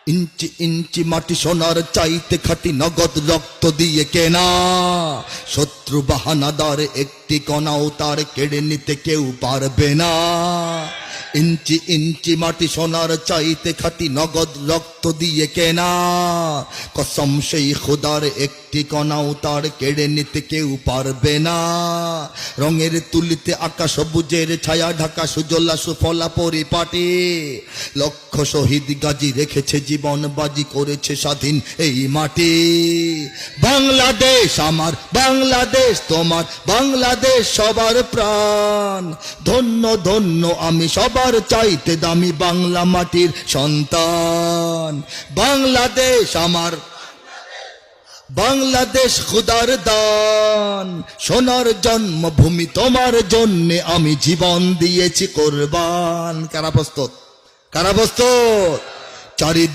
ইঞ্চি ইঞ্চি মাটি সোনার চাইতে খাঁটি নগদ রক্ত দিয়ে কেনা। শত্রু বাহানাদার একটি কণাও তার কেড়ে নিতে কেউ পারবে না। ইঞ্চি ইঞ্চি মাটি সোনার চাইতে খাঁটি নগদ রক্ত দিয়ে কেনা। কসম সেই খোদার একটি কণাও তার কেড়ে নিতে কেউ পারবে না। রঙের তুলিতে আকাশ সবুজের ছায়া ঢাকা সুজলা সুফলা পরিপাটি। লক্ষ শহীদ গাজী রেখেছে জীবন বাজি করেছে স্বাধীন এই মাটি। বাংলাদেশ আমার, বাংলাদেশ তোমার, বাংলাদেশ সবার প্রাণ। ধন্য ধন্য আমি সবার চাইতে দামি বাংলা মাটির সন্তান। বাংলাদেশ আমার, বাংলাদেশ খোদার দান। সোনার জন্মভূমি তোমার জন্যে আমি জীবন দিয়েছি কোরবান। কারা প্রস্তুত? কারা প্রস্তুত? চারিদিকে